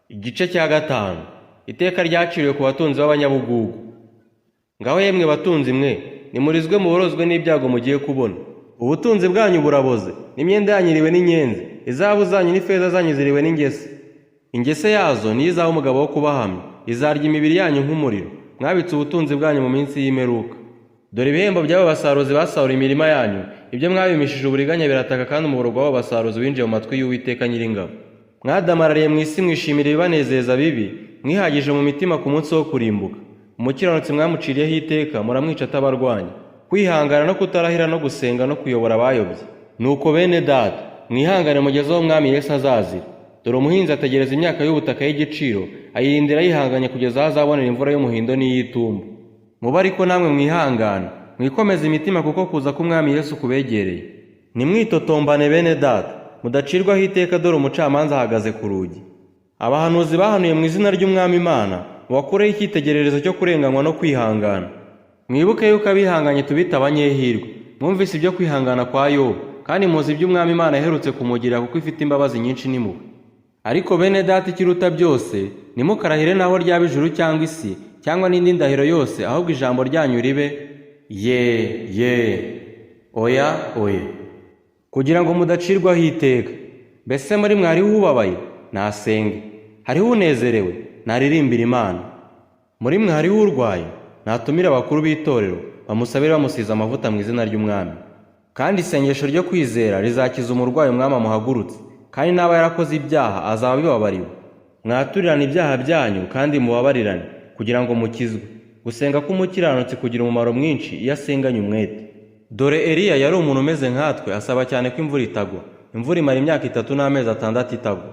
Igice cya gatanu. Iteka ryaciriwe ku batunzi b'abanyabugugu. Ngaho yemwe batunzi mwe, nimurizwe muborozwe n'ibyago mugiye kubona. Ubutunzi bwanyu buraboze, n'imyenda yanyu iriwe n'inyenzi, izahabu zanyu n'ifeza zanyu ziriwe n'ingese. Ingese yazo niyo izaba umugabo wo kubahamya, izarya imibiri yanyu nk'umuriro. Mwabitse ubutunzi bwanyu mu minsi y'imperuka. Dore ibihembo by'abo basaruzi basarura imirima yanyu, ibyo mwabimishije uburiganya birataka, kandi umuborogo w'abo basaruzi winjiye mu matwi y'Uwiteka Nyiringabo. Mwadamarariye mu isi mwishimira ibibanezeza bibi, mwihagije mu mitima ku munsi wo kurimbuka. Umukiranutsi mwamuciriyeho iteka, muramwica atabarwanya. Kwihangana no kutarahira no gusenga no kuyobora abayobye. Nuko bene data, mwihangane mugeze aho Umwami Yesu azazira. Dore umuhinzi ategereza imyaka y'ubutaka y'igiciro, ayirindira yihanganye kugeza aho azabonera imvura y'umuhindo n'iy'itumba. Mube ariko namwe mwihangana, mwikomeze imitima, kuko kuza k'Umwami Yesu kubegereye. Nimwitotombane bene data, mudacirwaho iteka, dore umucamanza ahagaze ku rugi. Abahanuzi bahanuye mu izina ry'Umwami Imana, mubakureho icyitegererezo cyo kurenganywa no kwihangana. Mwibuke yuko abihanganye tubita abanyehirwe. Mwumvise ibyo kwihangana kwa Yobu, kandi muzi iby'Umwami Imana yaherutse kumugirira, kuko ifite imbabazi nyinshi n'impuhwe. Ariko bene data, ikiruta byose, nimukarahire naho ryaba ijuru cyangwa isi cyangwa n'indi ndahiro yose, ahubwo ijambo ryanyu ribe ye, oya, oya, kugira ngo mudacirwaho iteka. Mbese muri mwe hariho ubabaye? Nasenge. Hariho unezerewe? Naririmbire Imana. Muri mwe hariho urwaye? Natumire abakuru b'itorero, bamusabire bamusize amavuta mu izina ry'Umwami. Kandi isengesho ryo kwizera rizakiza umurwayi Umwami amuhagurutse, kandi n'aba yarakoze ibyaha azaba bibabariwe. Mwaturirane ibyaha byanyu kandi mubabarirane, kugira ngo mukizwe. Gusenga k'umukiranutsi kugira umumaro mwinshi iyo asenganye umwete. Dore Eliya yari umuntu umeze nkatwe, asaba cyane ko imvura itagwa. Imvura imara imyaka 3 n'amezi 6 itagwa.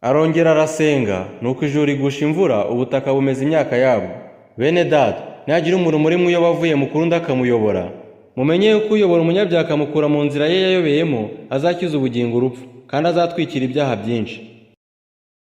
Arongera arasenga, nuko ijuru rigusha imvura, ubutaka bumeze imyaka yabwo. Bene data, nihagira umuntu muri mwe wavuye mu kurundi akamuyobora, mumenye yuko uyobora umunyabyaha akamukura mu nzira ye yayobeyemo, azakiza ubugingo urupfu, kandi azatwikira ibyaha byinshi.